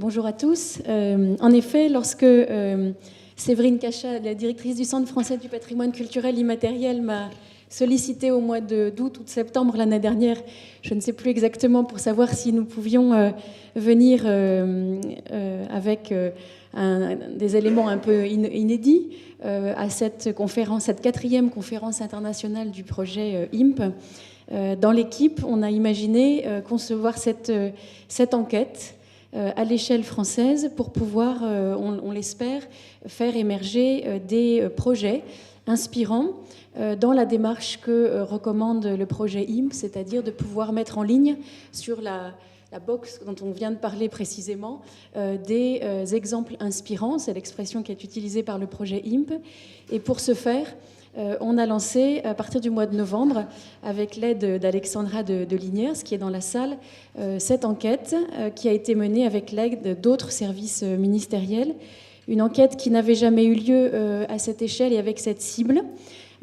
Bonjour à tous. En effet, lorsque Séverine Cachat, la directrice du Centre français du patrimoine culturel immatériel, m'a sollicité au mois d'août ou de septembre l'année dernière, je ne sais plus exactement, pour savoir si nous pouvions venir avec des éléments un peu inédits à cette conférence, cette 4e conférence internationale du projet IMP. Dans l'équipe, on a imaginé concevoir cette enquête à l'échelle française pour pouvoir, on l'espère, faire émerger des projets inspirants dans la démarche que recommande le projet IMP, c'est-à-dire de pouvoir mettre en ligne sur la box dont on vient de parler précisément, des exemples inspirants, c'est l'expression qui est utilisée par le projet IMP. Et pour ce faire, on a lancé, à partir du mois de novembre, avec l'aide d'Alexandra de Liniers, qui est dans la salle, cette enquête qui a été menée avec l'aide d'autres services ministériels. Une enquête qui n'avait jamais eu lieu à cette échelle et avec cette cible.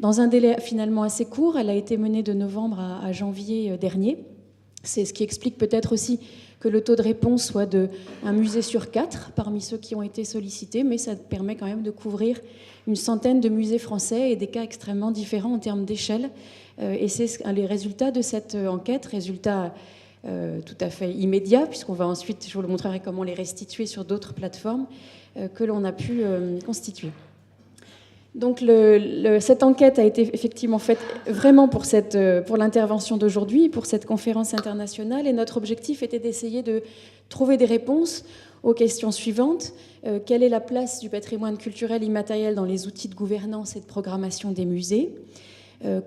Dans un délai finalement assez court, elle a été menée de novembre à janvier dernier. C'est ce qui explique peut-être aussi que le taux de réponse soit de 1 musée sur 4 parmi ceux qui ont été sollicités, mais ça permet quand même de couvrir une centaine de musées français et des cas extrêmement différents en termes d'échelle. Et c'est les résultats de cette enquête, résultats tout à fait immédiats, puisqu'on va ensuite, je vous le montrerai comment les restituer sur d'autres plateformes, que l'on a pu constituer. Donc cette enquête a été effectivement faite vraiment pour l'intervention d'aujourd'hui, pour cette conférence internationale, et notre objectif était d'essayer de trouver des réponses aux questions suivantes. Quelle est la place du patrimoine culturel immatériel dans les outils de gouvernance et de programmation des musées ?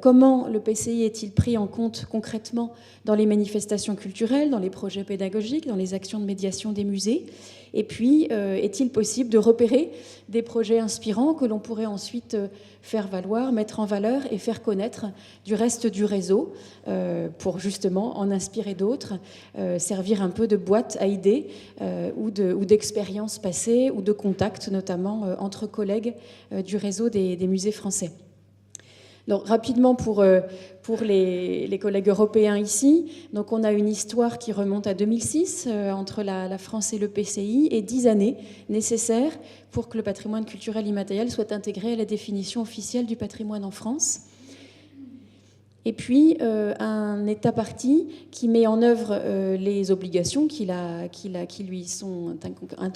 Comment le PCI est-il pris en compte concrètement dans les manifestations culturelles, dans les projets pédagogiques, dans les actions de médiation des musées ? Et puis, est-il possible de repérer des projets inspirants que l'on pourrait ensuite faire valoir, mettre en valeur et faire connaître du reste du réseau pour justement en inspirer d'autres, servir un peu de boîte à idées ou d'expériences passées ou de contacts, notamment entre collègues du réseau des musées français. Donc, rapidement pour les collègues européens ici, donc on a une histoire qui remonte à 2006 entre la France et le PCI et 10 années nécessaires pour que le patrimoine culturel immatériel soit intégré à la définition officielle du patrimoine en France. Et puis un État partie qui met en œuvre les obligations qui lui sont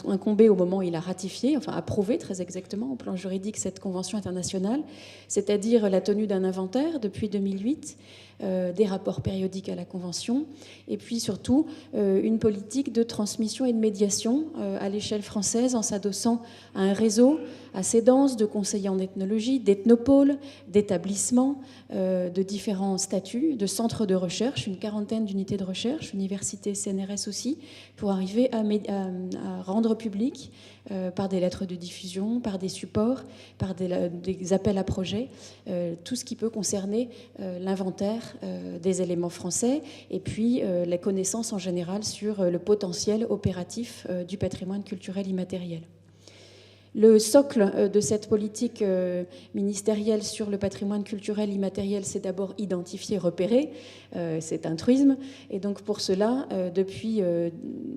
incombées au moment où il a ratifié, enfin approuvé très exactement au plan juridique cette convention internationale, c'est-à-dire la tenue d'un inventaire depuis 2008, des rapports périodiques à la Convention, et puis surtout une politique de transmission et de médiation à l'échelle française en s'adossant à un réseau assez dense de conseillers en ethnologie, d'ethnopôles, d'établissements, de différents statuts, de centres de recherche, une quarantaine d'unités de recherche, université CNRS aussi, pour arriver à rendre public par des lettres de diffusion, par des supports, par des appels à projets, tout ce qui peut concerner l'inventaire des éléments français et puis la connaissance en général sur le potentiel opératif du patrimoine culturel immatériel. Le socle de cette politique ministérielle sur le patrimoine culturel immatériel, c'est d'abord identifier, repérer, c'est un truisme. Et donc pour cela, depuis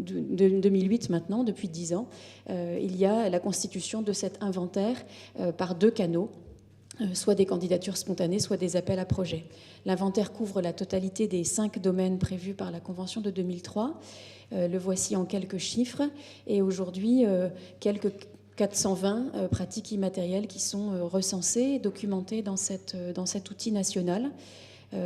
2008 maintenant, depuis 10 ans, il y a la constitution de cet inventaire par 2 canaux, soit des candidatures spontanées, soit des appels à projets. L'inventaire couvre la totalité des 5 domaines prévus par la Convention de 2003. Le voici en quelques chiffres. Et aujourd'hui, quelques 420 pratiques immatérielles qui sont recensées et documentées dans cet outil national,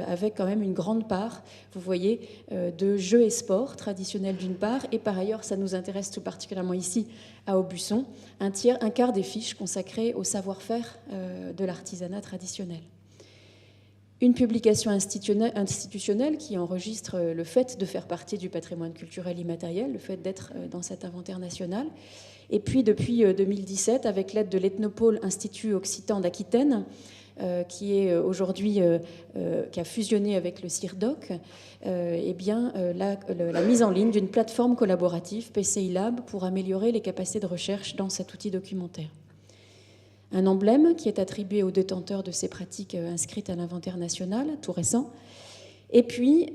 avec quand même une grande part, vous voyez, de jeux et sports traditionnels d'une part, et par ailleurs, ça nous intéresse tout particulièrement ici à Aubusson, un quart des fiches consacrées au savoir-faire de l'artisanat traditionnel. Une publication institutionnelle qui enregistre le fait de faire partie du patrimoine culturel immatériel, le fait d'être dans cet inventaire national. Et puis depuis 2017, avec l'aide de l'Ethnopôle Institut Occitan d'Aquitaine, qui est aujourd'hui, qui a fusionné avec le CIRDOC, la mise en ligne d'une plateforme collaborative, PCI Lab, pour améliorer les capacités de recherche dans cet outil documentaire. Un emblème qui est attribué aux détenteurs de ces pratiques inscrites à l'inventaire national, tout récent. Et puis,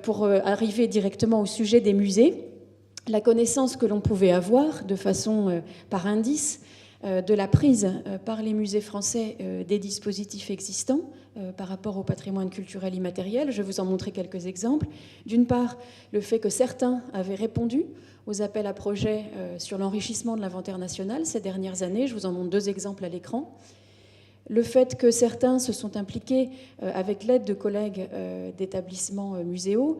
pour arriver directement au sujet des musées, la connaissance que l'on pouvait avoir de façon par indice de la prise par les musées français des dispositifs existants par rapport au patrimoine culturel immatériel. Je vais vous en montrer quelques exemples. D'une part, le fait que certains avaient répondu aux appels à projets sur l'enrichissement de l'inventaire national ces dernières années. Je vous en montre 2 exemples à l'écran. Le fait que certains se sont impliqués avec l'aide de collègues d'établissements muséaux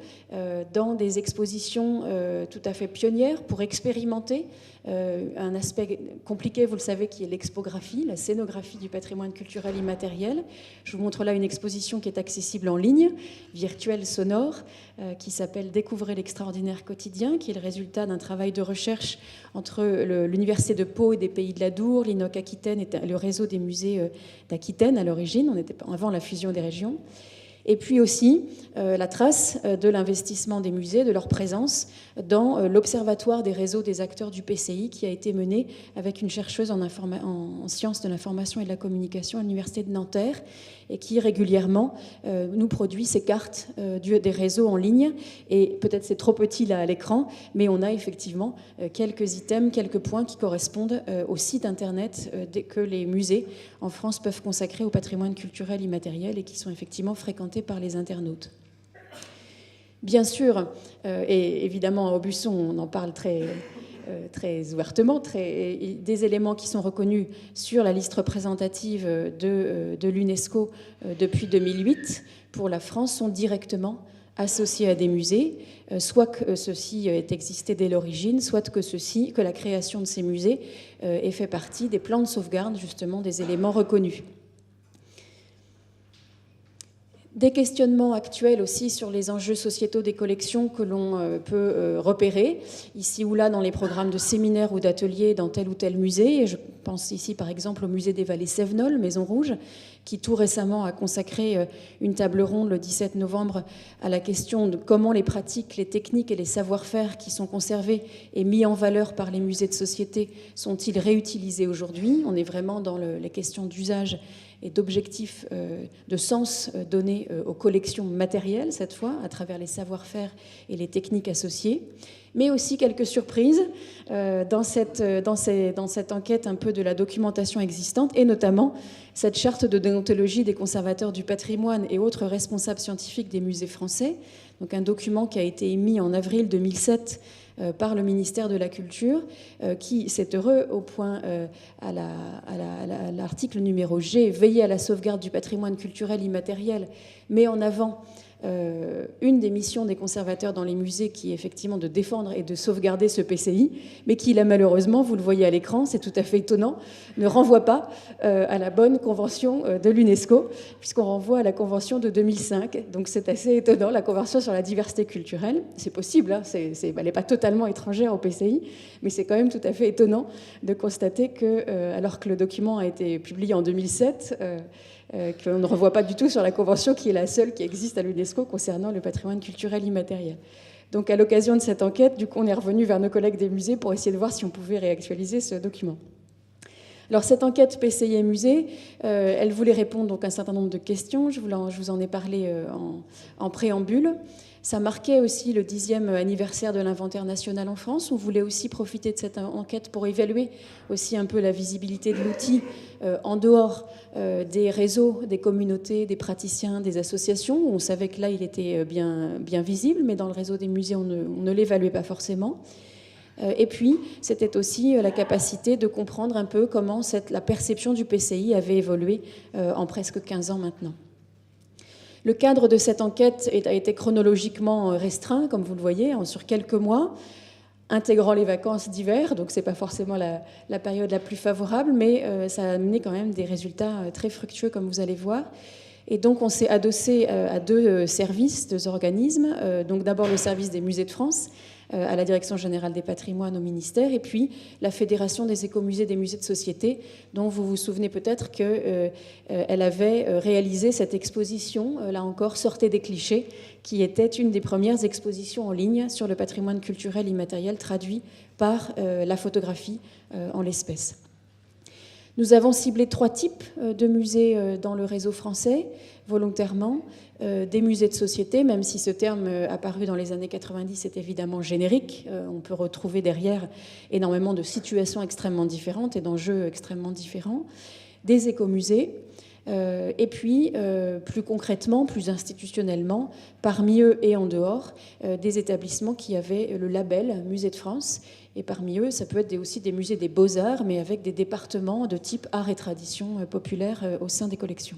dans des expositions tout à fait pionnières pour expérimenter un aspect compliqué, vous le savez, qui est l'expographie, la scénographie du patrimoine culturel immatériel. Je vous montre là une exposition qui est accessible en ligne, virtuelle sonore, qui s'appelle « Découvrez l'extraordinaire quotidien », qui est le résultat d'un travail de recherche entre l'Université de Pau et des Pays de l'Adour, l'INOC Aquitaine et le réseau des musées d'Aquitaine à l'origine, on était avant la fusion des régions. Et puis aussi la trace de l'investissement des musées, de leur présence dans l'Observatoire des réseaux des acteurs du PCI qui a été mené avec une chercheuse en sciences de l'information et de la communication à l'Université de Nanterre et qui régulièrement nous produit ces cartes des réseaux en ligne. Et peut-être c'est trop petit là à l'écran, mais on a effectivement quelques items, quelques points qui correspondent au site internet que les musées en France peuvent consacrer au patrimoine culturel immatériel et qui sont effectivement fréquentés par les internautes. Bien sûr, et évidemment à Aubusson, on en parle très ouvertement, des éléments qui sont reconnus sur la liste représentative de l'UNESCO depuis 2008 pour la France sont directement associés à des musées, soit que ceci ait existé dès l'origine, soit que la création de ces musées ait fait partie des plans de sauvegarde, justement, des éléments reconnus. Des questionnements actuels aussi sur les enjeux sociétaux des collections que l'on peut repérer, ici ou là dans les programmes de séminaires ou d'ateliers dans tel ou tel musée. Et je pense ici par exemple au musée des Vallées Sévenol, Maison Rouge, qui tout récemment a consacré une table ronde le 17 novembre à la question de comment les pratiques, les techniques et les savoir-faire qui sont conservés et mis en valeur par les musées de société sont-ils réutilisés aujourd'hui. On est vraiment dans les questions d'usage et d'objectifs de sens donnés aux collections matérielles, cette fois, à travers les savoir-faire et les techniques associées. Mais aussi quelques surprises dans cette enquête un peu de la documentation existante, et notamment cette charte de déontologie des conservateurs du patrimoine et autres responsables scientifiques des musées français, donc un document qui a été émis en avril 2007 par le ministère de la Culture, qui s'est heureux au point à l'article numéro G, veiller à la sauvegarde du patrimoine culturel immatériel, met en avant une des missions des conservateurs dans les musées qui est effectivement de défendre et de sauvegarder ce PCI, mais qui, là, malheureusement, vous le voyez à l'écran, c'est tout à fait étonnant, ne renvoie pas à la bonne convention de l'UNESCO, puisqu'on renvoie à la convention de 2005. Donc c'est assez étonnant, la convention sur la diversité culturelle. C'est possible, hein, elle n'est pas totalement étrangère au PCI, mais c'est quand même tout à fait étonnant de constater que, alors que le document a été publié en 2007, qu'on ne revoit pas du tout sur la convention qui est la seule qui existe à l'UNESCO concernant le patrimoine culturel immatériel. Donc à l'occasion de cette enquête, du coup, on est revenu vers nos collègues des musées pour essayer de voir si on pouvait réactualiser ce document. Alors cette enquête PCI et musée, elle voulait répondre donc à un certain nombre de questions. Je vous en ai parlé en préambule. Ça marquait aussi le 10e anniversaire de l'inventaire national en France. On voulait aussi profiter de cette enquête pour évaluer aussi un peu la visibilité de l'outil en dehors des réseaux, des communautés, des praticiens, des associations. On savait que là, il était bien visible, mais dans le réseau des musées, on ne l'évaluait pas forcément. Et puis, c'était aussi la capacité de comprendre un peu comment la perception du PCI avait évolué en presque 15 ans maintenant. Le cadre de cette enquête a été chronologiquement restreint, comme vous le voyez, sur quelques mois, intégrant les vacances d'hiver, donc ce n'est pas forcément la période la plus favorable, mais ça a amené quand même des résultats très fructueux, comme vous allez voir. Et donc on s'est adossé à 2 services, 2 organismes, donc d'abord le service des musées de France, à la Direction générale des patrimoines au ministère, et puis la Fédération des écomusées des musées de société, dont vous vous souvenez peut-être qu'elle avait réalisé cette exposition, là encore, Sortez des clichés, qui était une des premières expositions en ligne sur le patrimoine culturel immatériel traduit par la photographie en l'espèce. Nous avons ciblé 3 types de musées dans le réseau français, volontairement. Des musées de société, même si ce terme apparu dans les années 90 est évidemment générique. On peut retrouver derrière énormément de situations extrêmement différentes et d'enjeux extrêmement différents. Des écomusées, et puis, plus concrètement, plus institutionnellement, parmi eux et en dehors, des établissements qui avaient le label Musée de France. Et parmi eux, ça peut être aussi des musées des beaux-arts, mais avec des départements de type art et tradition populaire au sein des collections.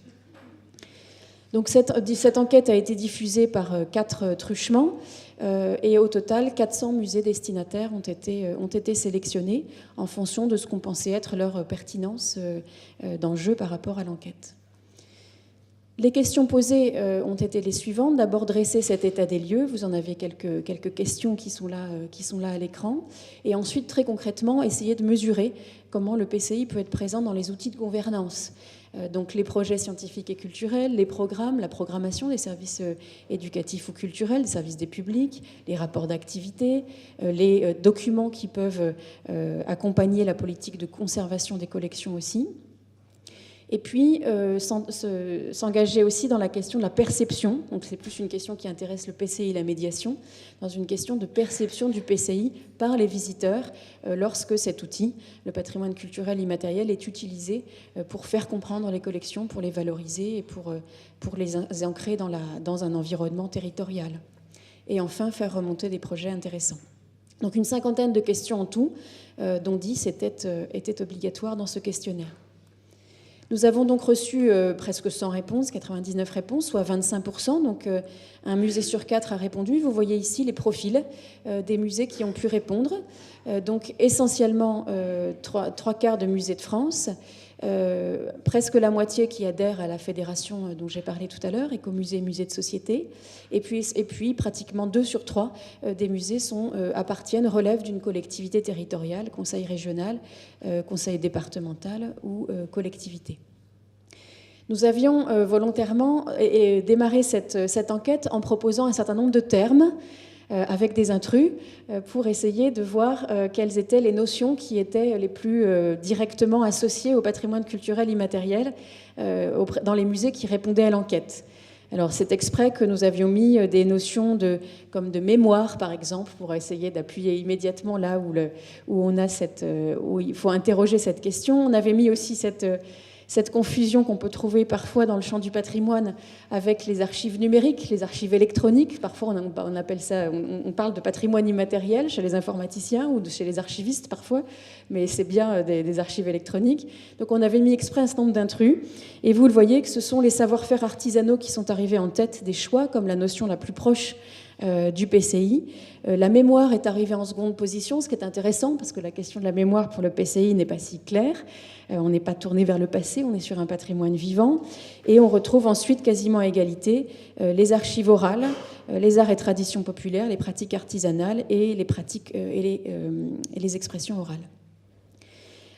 Donc cette enquête a été diffusée par 4 truchements, et au total, 400 musées destinataires ont été sélectionnés en fonction de ce qu'on pensait être leur pertinence d'enjeu par rapport à l'enquête. Les questions posées ont été les suivantes. D'abord, dresser cet état des lieux. Vous en avez quelques questions qui sont là à l'écran. Et ensuite, très concrètement, essayer de mesurer comment le PCI peut être présent dans les outils de gouvernance. Donc les projets scientifiques et culturels, les programmes, la programmation des services éducatifs ou culturels, des services des publics, les rapports d'activité, les documents qui peuvent accompagner la politique de conservation des collections aussi. Et puis, s'engager aussi dans la question de la perception. Donc, c'est plus une question qui intéresse le PCI, la médiation, dans une question de perception du PCI par les visiteurs lorsque cet outil, le patrimoine culturel immatériel, est utilisé pour faire comprendre les collections, pour les valoriser et pour les ancrer dans un environnement territorial. Et enfin, faire remonter des projets intéressants. Donc, une 50aine de questions en tout, dont 10 étaient obligatoires dans ce questionnaire. Nous avons donc reçu presque 100 réponses, 99 réponses, soit 25%. Donc un musée sur 4 a répondu. Vous voyez ici les profils des musées qui ont pu répondre. Donc essentiellement 3/4 de musées de France, presque la moitié qui adhèrent à la fédération dont j'ai parlé tout à l'heure, écomusée, musée de société. Et puis pratiquement 2 sur 3 des musées relèvent d'une collectivité territoriale, conseil régional, conseil départemental ou collectivité. Nous avions volontairement démarré cette enquête en proposant un certain nombre de termes avec des intrus pour essayer de voir quelles étaient les notions qui étaient les plus directement associées au patrimoine culturel immatériel dans les musées qui répondaient à l'enquête. Alors c'est exprès que nous avions mis des notions comme de mémoire, par exemple, pour essayer d'appuyer immédiatement là où il faut interroger cette question. On avait mis aussi cette confusion qu'on peut trouver parfois dans le champ du patrimoine avec les archives numériques, les archives électroniques. Parfois, on appelle ça, on parle de patrimoine immatériel chez les informaticiens ou chez les archivistes parfois, mais c'est bien des archives électroniques. Donc, on avait mis exprès un certain nombre d'intrus. Et vous le voyez que ce sont les savoir-faire artisanaux qui sont arrivés en tête des choix, comme la notion la plus proche du PCI. La mémoire est arrivée en seconde position, ce qui est intéressant parce que la question de la mémoire pour le PCI n'est pas si claire. On n'est pas tourné vers le passé, on est sur un patrimoine vivant. Et on retrouve ensuite quasiment à égalité les archives orales, les arts et traditions populaires, les pratiques artisanales et les pratiques et les expressions orales.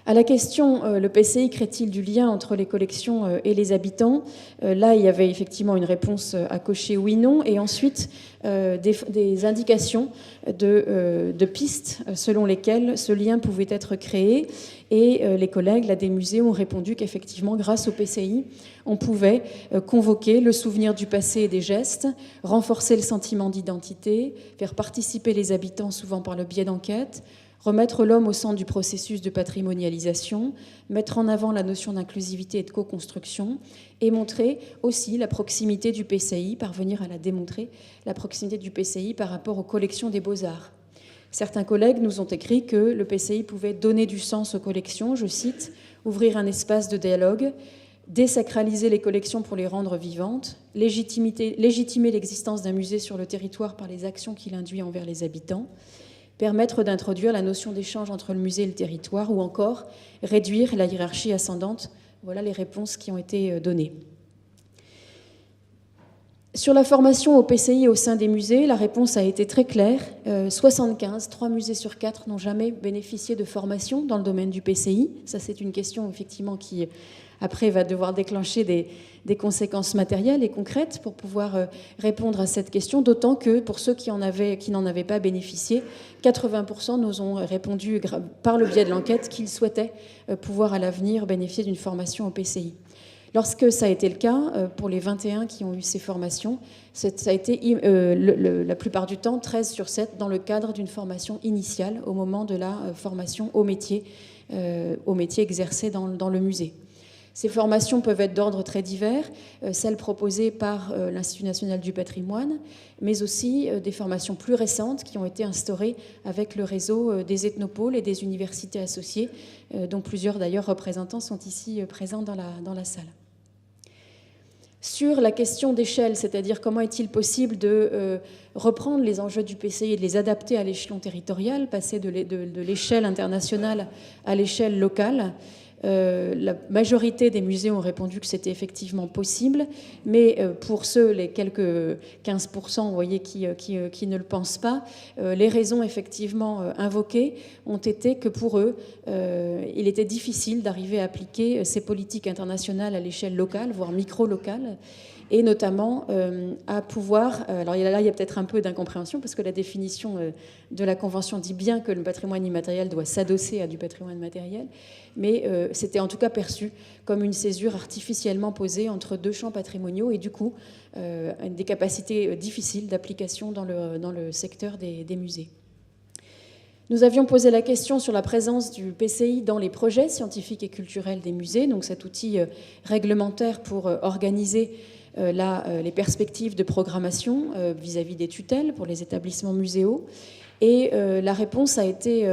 À la question, le PCI crée-t-il du lien entre les collections et les habitants ? Là, il y avait effectivement une réponse à cocher oui, non, et ensuite des indications de pistes selon lesquelles ce lien pouvait être créé. Et les collègues là, des musées ont répondu qu'effectivement, grâce au PCI, on pouvait convoquer le souvenir du passé et des gestes, renforcer le sentiment d'identité, faire participer les habitants souvent par le biais d'enquêtes, remettre l'homme au centre du processus de patrimonialisation, mettre en avant la notion d'inclusivité et de co-construction et montrer aussi la proximité du PCI, parvenir à la démontrer, la proximité du PCI par rapport aux collections des beaux-arts. Certains collègues nous ont écrit que le PCI pouvait donner du sens aux collections, je cite, ouvrir un espace de dialogue, désacraliser les collections pour les rendre vivantes, légitimer l'existence d'un musée sur le territoire par les actions qu'il induit envers les habitants, permettre d'introduire la notion d'échange entre le musée et le territoire, ou encore réduire la hiérarchie ascendante. Voilà les réponses qui ont été données. Sur la formation au PCI au sein des musées, la réponse a été très claire. 75, 3 musées sur 4 n'ont jamais bénéficié de formation dans le domaine du PCI. Ça, c'est une question effectivement qui, après, va devoir déclencher des conséquences matérielles et concrètes pour pouvoir répondre à cette question, d'autant que pour ceux qui n'en avaient pas bénéficié, 80% nous ont répondu par le biais de l'enquête qu'ils souhaitaient pouvoir à l'avenir bénéficier d'une formation au PCI. Lorsque ça a été le cas, pour les 21 qui ont eu ces formations, ça a été la plupart du temps 13 sur 7 dans le cadre d'une formation initiale au moment de la formation au métier exercé dans le musée. Ces formations peuvent être d'ordre très divers, celles proposées par l'Institut national du patrimoine, mais aussi des formations plus récentes qui ont été instaurées avec le réseau des ethnopôles et des universités associées, dont plusieurs d'ailleurs représentants sont ici présents dans la salle. Sur la question d'échelle, c'est-à-dire comment est-il possible de reprendre les enjeux du PCI et de les adapter à l'échelon territorial, passer de l'échelle internationale à l'échelle locale, la majorité des musées ont répondu que c'était effectivement possible, mais pour ceux, les quelques 15%, vous voyez, qui ne le pensent pas, les raisons effectivement invoquées ont été que pour eux, il était difficile d'arriver à appliquer ces politiques internationales à l'échelle locale, voire micro-locale, et notamment à pouvoir... Alors là, il y a peut-être un peu d'incompréhension, parce que la définition de la Convention dit bien que le patrimoine immatériel doit s'adosser à du patrimoine matériel, mais c'était en tout cas perçu comme une césure artificiellement posée entre deux champs patrimoniaux, et du coup, des capacités difficiles d'application dans le secteur des musées. Nous avions posé la question sur la présence du PCI dans les projets scientifiques et culturels des musées, donc cet outil réglementaire pour organiser les perspectives de programmation vis-à-vis des tutelles pour les établissements muséaux. Et la réponse a été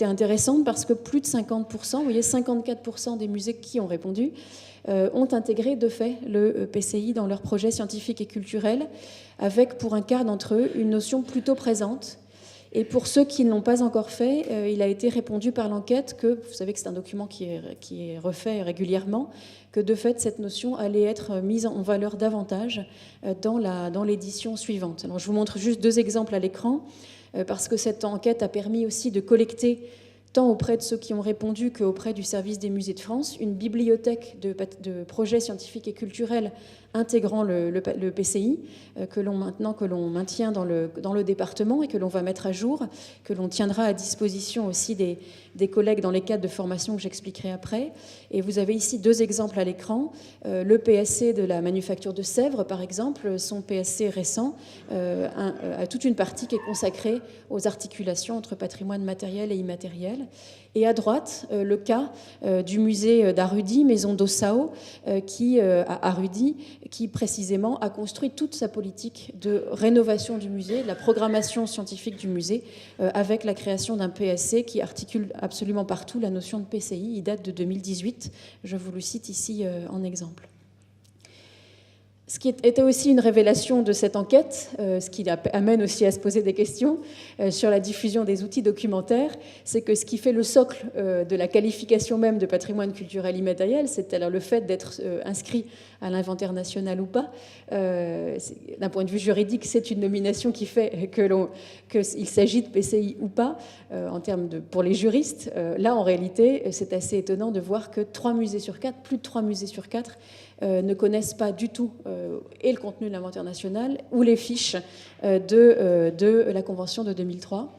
intéressante parce que plus de 50%, vous voyez, 54% des musées qui ont répondu ont intégré de fait le PCI dans leurs projets scientifiques et culturels, avec pour un quart d'entre eux une notion plutôt présente. Et pour ceux qui ne l'ont pas encore fait, il a été répondu par l'enquête que, vous savez que c'est un document qui est refait régulièrement, que de fait cette notion allait être mise en valeur davantage dans l'édition suivante. Alors je vous montre juste 2 exemples à l'écran, parce que cette enquête a permis aussi de collecter, tant auprès de ceux qui ont répondu qu'auprès du service des musées de France, une bibliothèque de projets scientifiques et culturels intégrant le PCI, que l'on maintient dans le département et que l'on va mettre à jour, que l'on tiendra à disposition aussi des collègues dans les cadres de formation que j'expliquerai après. Et vous avez ici 2 exemples à l'écran. Le PSC de la manufacture de Sèvres, par exemple, son PSC récent, a toute une partie qui est consacrée aux articulations entre patrimoine matériel et immatériel. Et à droite, le cas du musée d'Arudi, Maison d'Ossao, à Arudi, qui précisément a construit toute sa politique de rénovation du musée, de la programmation scientifique du musée, avec la création d'un PSC qui articule absolument partout la notion de PCI. Il date de 2018, je vous le cite ici en exemple. Ce qui était aussi une révélation de cette enquête, ce qui amène aussi à se poser des questions sur la diffusion des outils documentaires, c'est que ce qui fait le socle de la qualification même de patrimoine culturel immatériel, c'est alors le fait d'être inscrit à l'inventaire national ou pas. D'un point de vue juridique, c'est une nomination qui fait qu'il s'agit de PCI ou pas, pour les juristes. Là, en réalité, c'est assez étonnant de voir que 3 musées sur 4, plus de 3 musées sur 4, ne connaissent pas du tout et le contenu de l'inventaire national ou les fiches de la Convention de 2003.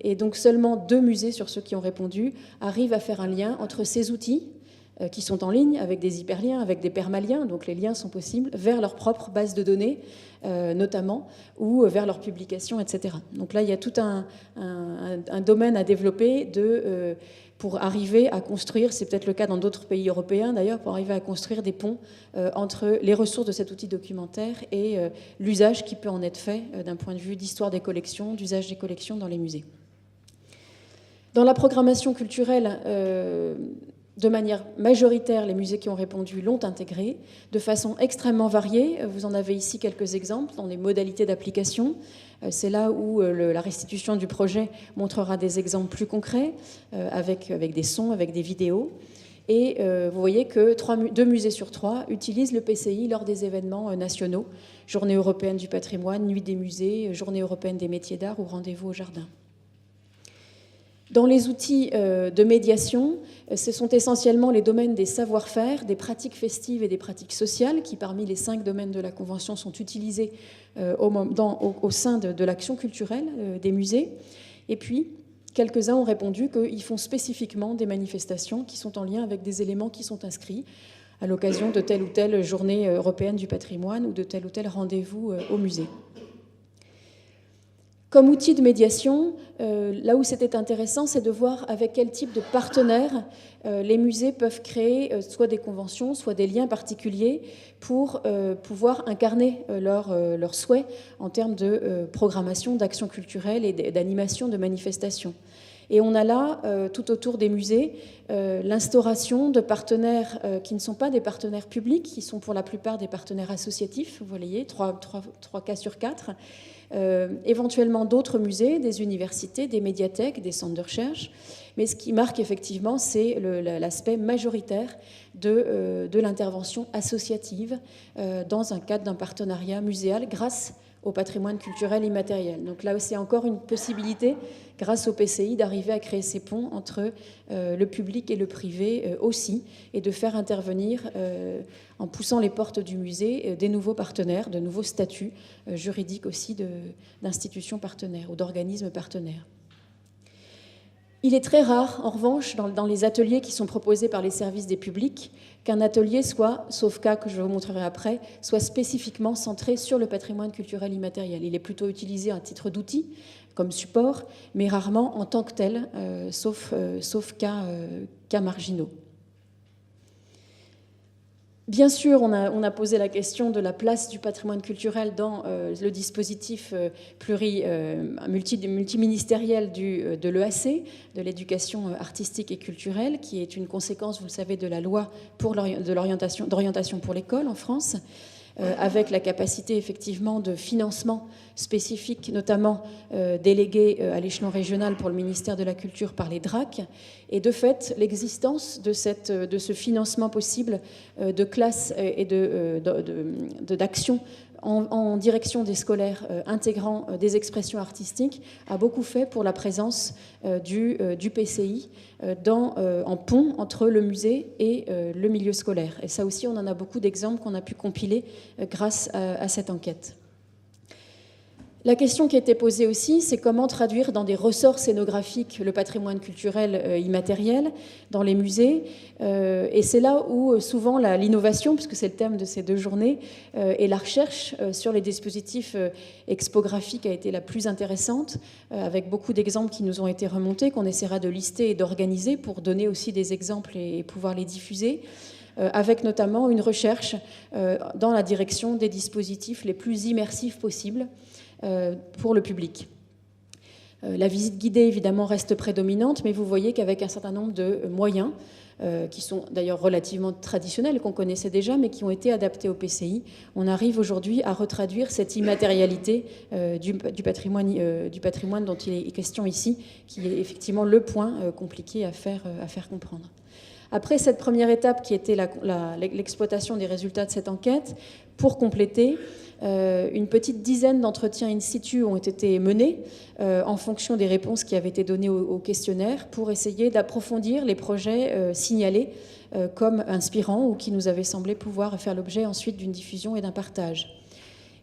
Et donc seulement 2 musées sur ceux qui ont répondu arrivent à faire un lien entre ces outils qui sont en ligne avec des hyperliens, avec des permaliens, donc les liens sont possibles, vers leur propre base de données notamment, ou vers leurs publications, etc. Donc là, il y a tout un domaine à développer pour arriver à construire, c'est peut-être le cas dans d'autres pays européens d'ailleurs, pour arriver à construire des ponts entre les ressources de cet outil documentaire et l'usage qui peut en être fait d'un point de vue d'histoire des collections, d'usage des collections dans les musées. Dans la programmation culturelle, de manière majoritaire, les musées qui ont répondu l'ont intégré de façon extrêmement variée. Vous en avez ici quelques exemples dans les modalités d'application. C'est là où la restitution du projet montrera des exemples plus concrets, avec des sons, avec des vidéos. Et vous voyez que 2 musées sur 3 utilisent le PCI lors des événements nationaux, Journée européenne du patrimoine, Nuit des musées, Journée européenne des métiers d'art ou Rendez-vous au jardin. Dans les outils de médiation, ce sont essentiellement les domaines des savoir-faire, des pratiques festives et des pratiques sociales qui, parmi les 5 domaines de la Convention, sont utilisés au sein de l'action culturelle des musées. Et puis, quelques-uns ont répondu qu'ils font spécifiquement des manifestations qui sont en lien avec des éléments qui sont inscrits à l'occasion de telle ou telle journée européenne du patrimoine ou de tel ou tel rendez-vous au musée. Comme outil de médiation, là où c'était intéressant, c'est de voir avec quel type de partenaires les musées peuvent créer soit des conventions, soit des liens particuliers pour pouvoir incarner leurs souhaits en termes de programmation, d'action culturelle et d'animation de manifestations. Et on a là, tout autour des musées, l'instauration de partenaires qui ne sont pas des partenaires publics, qui sont pour la plupart des partenaires associatifs, vous voyez, 3 cas sur 4, éventuellement d'autres musées, des universités, des médiathèques, des centres de recherche. Mais ce qui marque effectivement, c'est l'aspect majoritaire de l'intervention associative dans un cadre d'un partenariat muséal grâce au patrimoine culturel immatériel. Donc là, c'est encore une possibilité, grâce au PCI, d'arriver à créer ces ponts entre le public et le privé aussi, et de faire intervenir, en poussant les portes du musée, des nouveaux partenaires, de nouveaux statuts juridiques aussi d'institutions partenaires ou d'organismes partenaires. Il est très rare, en revanche, dans les ateliers qui sont proposés par les services des publics, qu'un atelier soit, sauf cas que je vous montrerai après, soit spécifiquement centré sur le patrimoine culturel immatériel. Il est plutôt utilisé à titre d'outil, comme support, mais rarement en tant que tel, sauf cas marginaux. Bien sûr, on a posé la question de la place du patrimoine culturel dans le dispositif multiministériel de l'EAC, de l'éducation artistique et culturelle, qui est une conséquence, vous le savez, de la loi d'orientation pour l'école en France, avec la capacité effectivement de financement spécifique, notamment délégué à l'échelon régional pour le ministère de la Culture par les DRAC, et de fait l'existence de ce financement possible de classes et d'actions en direction des scolaires intégrant des expressions artistiques a beaucoup fait pour la présence du PCI en pont entre le musée et le milieu scolaire. Et ça aussi, on en a beaucoup d'exemples qu'on a pu compiler grâce à cette enquête. La question qui a été posée aussi, c'est comment traduire dans des ressorts scénographiques le patrimoine culturel immatériel dans les musées. Et c'est là où souvent l'innovation, puisque c'est le thème de ces 2 journées, et la recherche sur les dispositifs expographiques a été la plus intéressante, avec beaucoup d'exemples qui nous ont été remontés, qu'on essaiera de lister et d'organiser pour donner aussi des exemples et pouvoir les diffuser, avec notamment une recherche dans la direction des dispositifs les plus immersifs possibles pour le public. La visite guidée, évidemment, reste prédominante, mais vous voyez qu'avec un certain nombre de moyens, qui sont d'ailleurs relativement traditionnels, qu'on connaissait déjà, mais qui ont été adaptés au PCI, on arrive aujourd'hui à retraduire cette immatérialité du patrimoine dont il est question ici, qui est effectivement le point compliqué à faire comprendre. Après cette première étape qui était l'exploitation des résultats de cette enquête, pour compléter, une petite dizaine d'entretiens in situ ont été menés en fonction des réponses qui avaient été données au questionnaire pour essayer d'approfondir les projets signalés comme inspirants ou qui nous avaient semblé pouvoir faire l'objet ensuite d'une diffusion et d'un partage.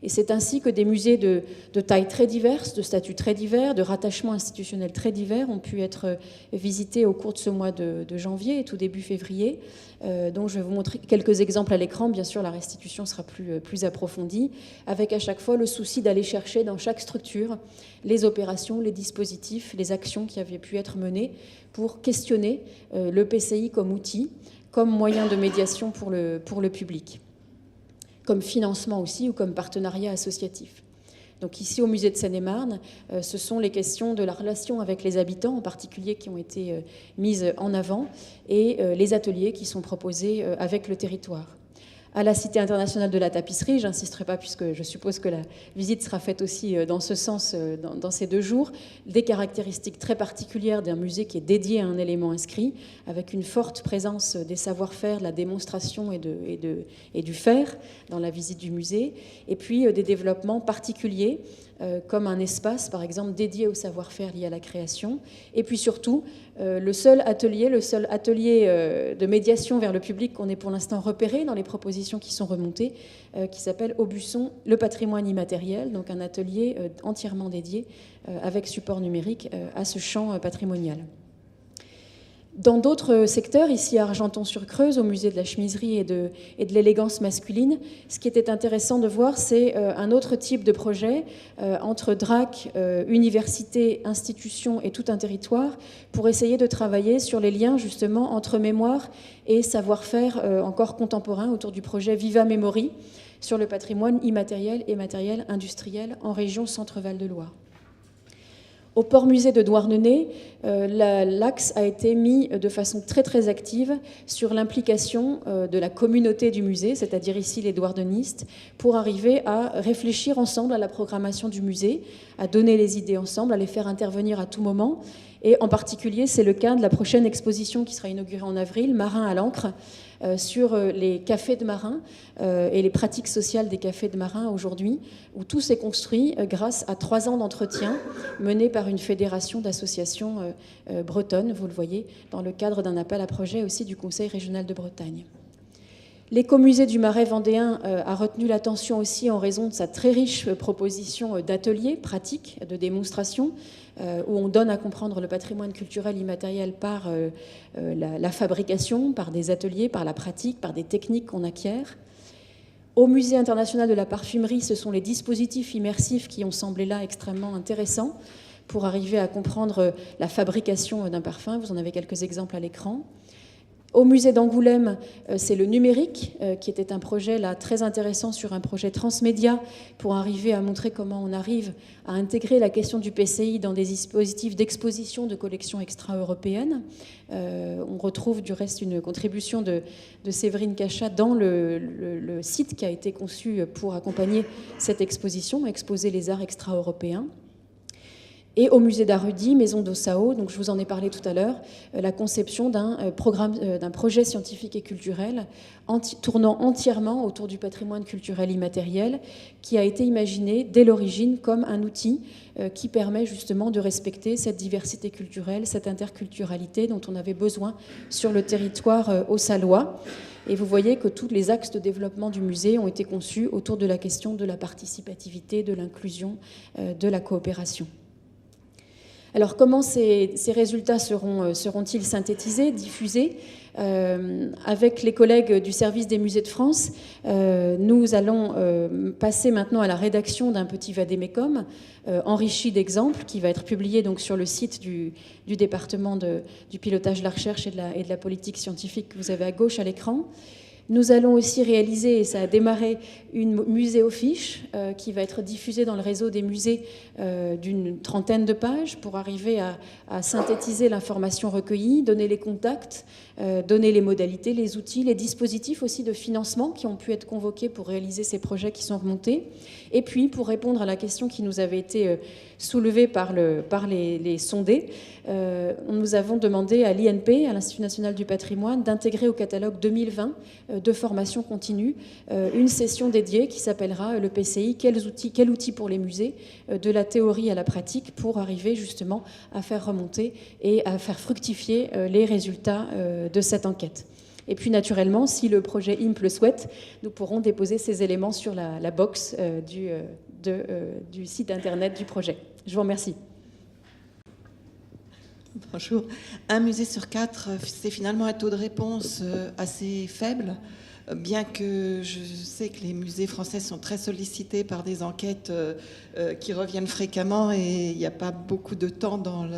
Et c'est ainsi que des musées de tailles très diverses, de statuts très divers, de rattachements institutionnels très divers ont pu être visités au cours de ce mois de janvier et tout début février. Donc je vais vous montrer quelques exemples à l'écran. Bien sûr, la restitution sera plus approfondie, avec à chaque fois le souci d'aller chercher dans chaque structure les opérations, les dispositifs, les actions qui avaient pu être menées pour questionner le PCI comme outil, comme moyen de médiation pour le public, comme financement aussi ou comme partenariat associatif. Donc ici, au musée de Seine-et-Marne, ce sont les questions de la relation avec les habitants, en particulier, qui ont été mises en avant, et les ateliers qui sont proposés avec le territoire. à la Cité internationale de la tapisserie. J'insisterai pas puisque je suppose que la visite sera faite aussi dans ce sens dans ces 2 jours. Des caractéristiques très particulières d'un musée qui est dédié à un élément inscrit, avec une forte présence des savoir-faire, de la démonstration et du faire dans la visite du musée. Et puis des développements particuliers, comme un espace, par exemple, dédié au savoir-faire lié à la création. Et puis surtout, le seul atelier de médiation vers le public qu'on ait pour l'instant repéré dans les propositions qui sont remontées, qui s'appelle Aubusson, le patrimoine immatériel, donc un atelier entièrement dédié, avec support numérique, à ce champ patrimonial. Dans d'autres secteurs, ici à Argenton-sur-Creuse, au musée de la chemiserie et de l'élégance masculine, ce qui était intéressant de voir, c'est un autre type de projet entre DRAC, université, institution et tout un territoire, pour essayer de travailler sur les liens justement entre mémoire et savoir-faire encore contemporain autour du projet Viva Memory sur le patrimoine immatériel et matériel industriel en région Centre-Val de Loire. Au port-musée de Douarnenez, l'axe a été mis de façon très très active sur l'implication de la communauté du musée, c'est-à-dire ici les douarnenistes, pour arriver à réfléchir ensemble à la programmation du musée, à donner les idées ensemble, à les faire intervenir à tout moment. Et en particulier, c'est le cas de la prochaine exposition qui sera inaugurée en avril, Marin à l'encre, sur les cafés de marins et les pratiques sociales des cafés de marins aujourd'hui, où tout s'est construit grâce à 3 ans d'entretien menés par une fédération d'associations bretonnes, vous le voyez, dans le cadre d'un appel à projet aussi du Conseil régional de Bretagne. L'écomusée du Marais vendéen a retenu l'attention aussi en raison de sa très riche proposition d'ateliers pratiques, de démonstrations, où on donne à comprendre le patrimoine culturel immatériel par la fabrication, par des ateliers, par la pratique, par des techniques qu'on acquiert. Au Musée international de la parfumerie, ce sont les dispositifs immersifs qui ont semblé là extrêmement intéressants pour arriver à comprendre la fabrication d'un parfum. Vous en avez quelques exemples à l'écran. Au musée d'Angoulême, c'est le numérique, qui était un projet là, très intéressant sur un projet transmédia pour arriver à montrer comment on arrive à intégrer la question du PCI dans des dispositifs d'exposition de collections extra-européennes. On retrouve du reste une contribution de Séverine Cachat dans le site qui a été conçu pour accompagner cette exposition, exposer les arts extra-européens. Et au musée d'Arudi, Maison d'Ossao, donc je vous en ai parlé tout à l'heure, la conception d'un projet scientifique et culturel tournant entièrement autour du patrimoine culturel immatériel, qui a été imaginé dès l'origine comme un outil qui permet justement de respecter cette diversité culturelle, cette interculturalité dont on avait besoin sur le territoire haut-salois. Et vous voyez que tous les axes de développement du musée ont été conçus autour de la question de la participativité, de l'inclusion, de la coopération. Alors comment ces résultats seront-ils synthétisés, diffusés ? Avec les collègues du service des musées de France, nous allons passer maintenant à la rédaction d'un petit vade-mecum enrichi d'exemples qui va être publié donc sur le site du département du pilotage de la recherche et de la politique scientifique que vous avez à gauche à l'écran. Nous allons aussi réaliser, et ça a démarré, une muséofiche qui va être diffusée dans le réseau des musées d'une 30aine de pages pour arriver à synthétiser l'information recueillie, donner les contacts, donner les modalités, les outils, les dispositifs aussi de financement qui ont pu être convoqués pour réaliser ces projets qui sont remontés. Et puis, pour répondre à la question qui nous avait été soulevée par les sondés, nous avons demandé à l'INP, à l'Institut national du patrimoine, d'intégrer au catalogue 2020 de formation continue une session dédiée qui s'appellera le PCI, quel outil pour les musées, de la théorie à la pratique, pour arriver justement à faire remonter et à faire fructifier les résultats de cette enquête. Et puis naturellement, si le projet IMP le souhaite, nous pourrons déposer ces éléments sur la box du site internet du projet. Je vous remercie. Bonjour. Un musée sur 4, c'est finalement un taux de réponse assez faible, bien que je sais que les musées français sont très sollicités par des enquêtes qui reviennent fréquemment et il n'y a pas beaucoup de temps dans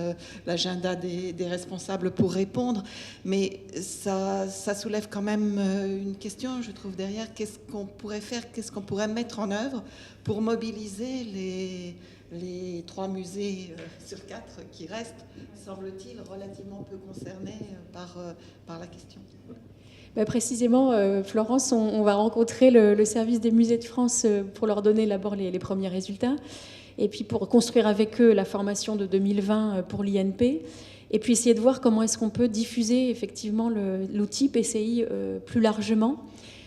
l'agenda des responsables pour répondre. Mais ça soulève quand même une question, je trouve, derrière. Qu'est-ce qu'on pourrait faire, qu'est-ce qu'on pourrait mettre en œuvre pour mobiliser les 3 musées sur 4 qui restent, semble-t-il, relativement peu concernés par la question. Précisément, Florence Florence, on va rencontrer le service des musées de France pour leur donner d'abord les premiers résultats, et puis pour construire avec eux la formation de 2020 pour l'INP, et puis essayer de voir comment est-ce qu'on peut diffuser effectivement l'outil PCI plus largement.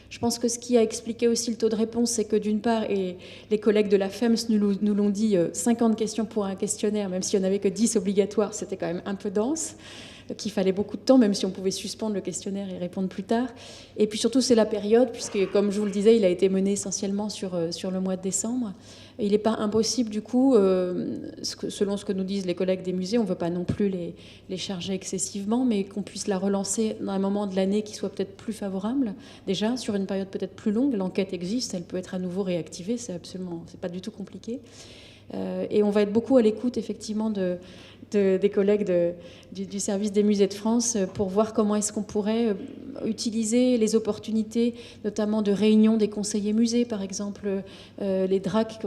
Je pense que ce qui a expliqué aussi le taux de réponse, c'est que d'une part, et les collègues de la FEMS nous l'ont dit, 50 questions pour un questionnaire, même s'il n'y en avait que 10 obligatoires, c'était quand même un peu dense, qu'il fallait beaucoup de temps, même si on pouvait suspendre le questionnaire et répondre plus tard. Et puis surtout, c'est la période, puisque, comme je vous le disais, il a été mené essentiellement sur le mois de décembre. Il n'est pas impossible, du coup, selon ce que nous disent les collègues des musées, on ne veut pas non plus les charger excessivement, mais qu'on puisse la relancer dans un moment de l'année qui soit peut-être plus favorable, déjà, sur une période peut-être plus longue. L'enquête existe, elle peut être à nouveau réactivée, c'est pas du tout compliqué. Et on va être beaucoup à l'écoute, effectivement, des collègues du service des musées de France pour voir comment est-ce qu'on pourrait utiliser les opportunités, notamment de réunion des conseillers musées, par exemple, les DRAC.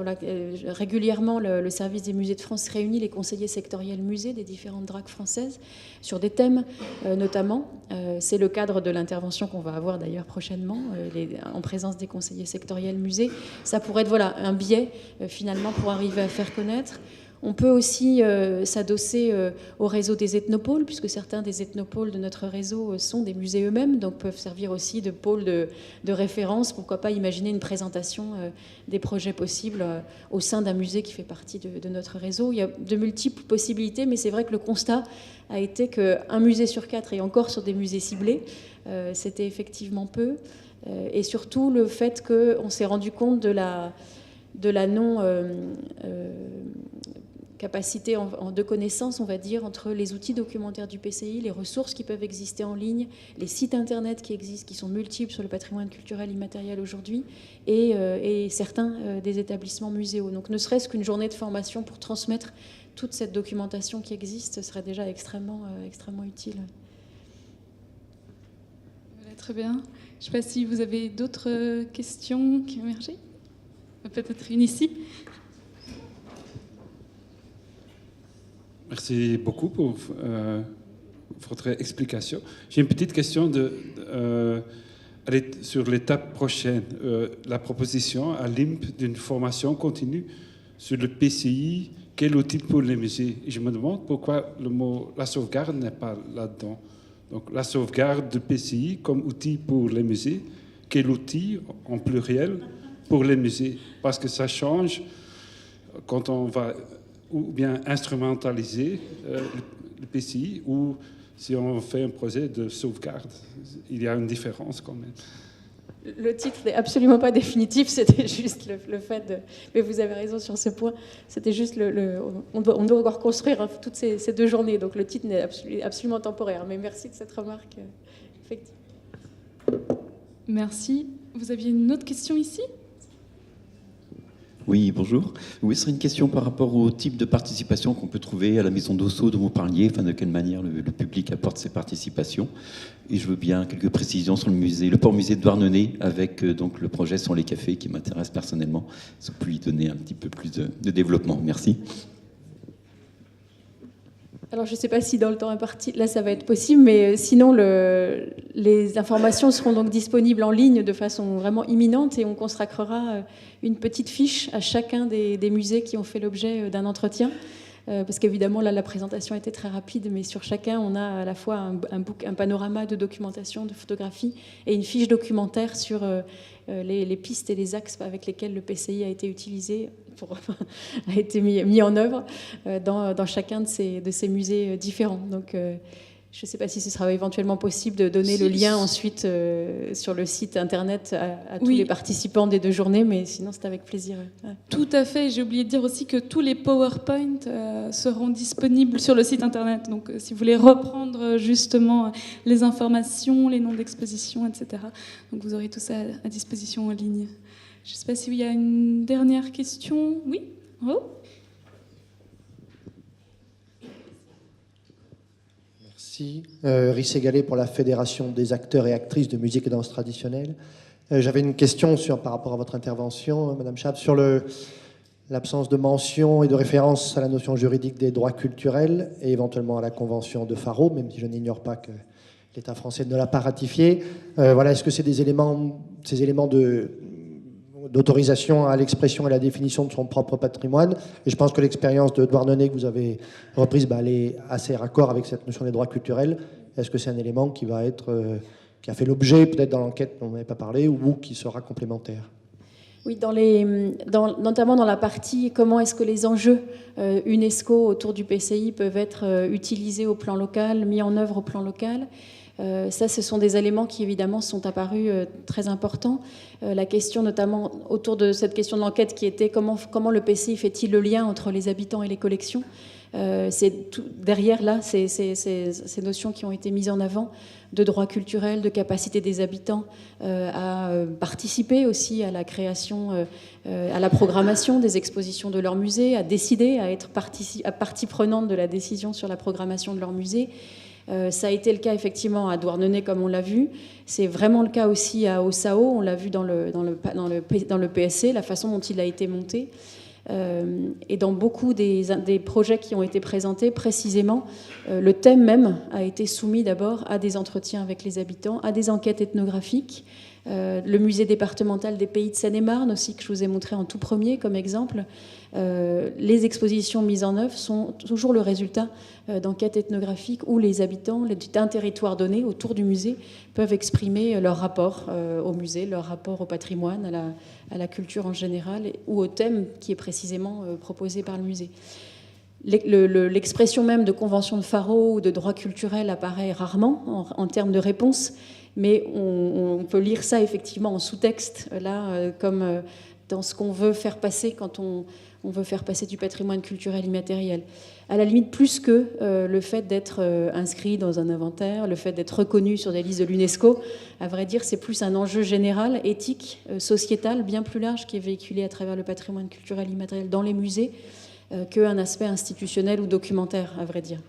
Régulièrement, le service des musées de France réunit les conseillers sectoriels musées des différentes DRAC françaises sur des thèmes, notamment. C'est le cadre de l'intervention qu'on va avoir d'ailleurs prochainement, en présence des conseillers sectoriels musées. Ça pourrait être un biais, finalement, pour arriver à faire connaître. On peut aussi s'adosser au réseau des ethnopôles, puisque certains des ethnopôles de notre réseau sont des musées eux-mêmes, donc peuvent servir aussi de pôle de référence. Pourquoi pas imaginer une présentation des projets possibles au sein d'un musée qui fait partie de notre réseau. Il y a de multiples possibilités, mais c'est vrai que le constat a été qu'un musée sur 4, et encore sur des musées ciblés, c'était effectivement peu. Et surtout le fait qu'on s'est rendu compte de la non... capacité de connaissance, on va dire, entre les outils documentaires du PCI, les ressources qui peuvent exister en ligne, les sites internet qui existent, qui sont multiples sur le patrimoine culturel immatériel aujourd'hui, et certains des établissements muséaux. Donc ne serait-ce qu'une journée de formation pour transmettre toute cette documentation qui existe serait déjà extrêmement utile. Voilà, très bien. Je ne sais pas si vous avez d'autres questions qui émergent. Peut-être une ici. Merci beaucoup pour votre explication. J'ai une petite question sur l'étape prochaine. La proposition à l'IMP d'une formation continue sur le PCI, quel outil pour les musées? Et je me demande pourquoi le mot « la sauvegarde » n'est pas là-dedans. Donc la sauvegarde du PCI comme outil pour les musées, quel outil en pluriel pour les musées? Parce que ça change quand on va... ou bien instrumentaliser le PCI, ou si on fait un projet de sauvegarde. Il y a une différence quand même. Le titre n'est absolument pas définitif, c'était juste le fait de... Mais vous avez raison sur ce point, c'était juste on doit encore construire toutes ces 2 journées, donc le titre n'est absolument temporaire. Mais merci de cette remarque, effectivement. Merci. Vous aviez une autre question ici ? Oui, bonjour. Oui, ce serait une question par rapport au type de participation qu'on peut trouver à la Maison d'Ossau dont vous parliez, enfin de quelle manière le public apporte ses participations. Et je veux bien quelques précisions sur le port musée de Douarnenez, avec donc le projet sur les cafés qui m'intéresse personnellement. Si vous pouvez lui donner un petit peu plus de développement. Merci. Alors, je ne sais pas si dans le temps imparti, là, ça va être possible, mais sinon, les informations seront donc disponibles en ligne de façon vraiment imminente, et on consacrera une petite fiche à chacun des musées qui ont fait l'objet d'un entretien. Parce qu'évidemment, là, la présentation était très rapide, mais sur chacun, on a à la fois un panorama de documentation, de photographie, et une fiche documentaire sur les pistes et les axes avec lesquels le PCI a été utilisé, a été mis en œuvre dans chacun de ces musées différents. Donc, je ne sais pas si ce sera éventuellement possible de donner le lien ensuite sur le site internet à tous les participants des 2 journées, mais sinon c'est avec plaisir. Ouais. Tout à fait. J'ai oublié de dire aussi que tous les PowerPoint seront disponibles sur le site internet. Donc si vous voulez reprendre justement les informations, les noms d'expositions, etc. Donc vous aurez tout ça à disposition en ligne. Je ne sais pas s'il y a une dernière question. Oui ? Oh. Merci. Rissé Gallet pour la Fédération des acteurs et actrices de musique et danse traditionnelle. J'avais une question par rapport à votre intervention, Madame Chaves, sur l'absence de mention et de référence à la notion juridique des droits culturels et éventuellement à la convention de Faro, même si je n'ignore pas que l'État français ne l'a pas ratifié. Voilà, est-ce que c'est ces éléments d'autorisation à l'expression et à la définition de son propre patrimoine? Et je pense que l'expérience de Douarnenez que vous avez reprise, elle est assez raccord avec cette notion des droits culturels. Est-ce que c'est un élément qui va être, qui a fait l'objet peut-être dans l'enquête dont on n'avait pas parlé, ou qui sera complémentaire? Oui, notamment dans la partie comment est-ce que les enjeux UNESCO autour du PCI peuvent être utilisés au plan local, mis en œuvre au plan local. Ça, ce sont des éléments qui, évidemment, sont apparus très importants. La question, notamment, autour de cette question de l'enquête qui était comment le PCI fait-il le lien entre les habitants et les collections. C'est derrière, là, ces notions qui ont été mises en avant de droits culturels, de capacité des habitants à participer aussi à la création, à la programmation des expositions de leur musée, à décider, à être partie prenante de la décision sur la programmation de leur musée. Ça a été le cas effectivement à Douarnenez, comme on l'a vu. C'est vraiment le cas aussi à Ossao. On l'a vu dans le PSC, la façon dont il a été monté. Et dans beaucoup des projets qui ont été présentés, précisément, le thème même a été soumis d'abord à des entretiens avec les habitants, à des enquêtes ethnographiques. Le musée départemental des Pays de Seine-et-Marne aussi, que je vous ai montré en tout premier comme exemple. Les expositions mises en œuvre sont toujours le résultat d'enquêtes ethnographiques où les habitants d'un territoire donné autour du musée peuvent exprimer leur rapport au musée, leur rapport au patrimoine, à la culture en général, ou au thème qui est précisément proposé par le musée. L'expression même de convention de Faro ou de droit culturel apparaît rarement en termes de réponse, mais on peut lire ça effectivement en sous-texte, là, comme dans ce qu'on veut faire passer quand on veut faire passer du patrimoine culturel immatériel. À la limite, plus que le fait d'être inscrit dans un inventaire, le fait d'être reconnu sur des listes de l'UNESCO, à vrai dire, c'est plus un enjeu général, éthique, sociétal, bien plus large, qui est véhiculé à travers le patrimoine culturel immatériel dans les musées, qu'un aspect institutionnel ou documentaire, à vrai dire.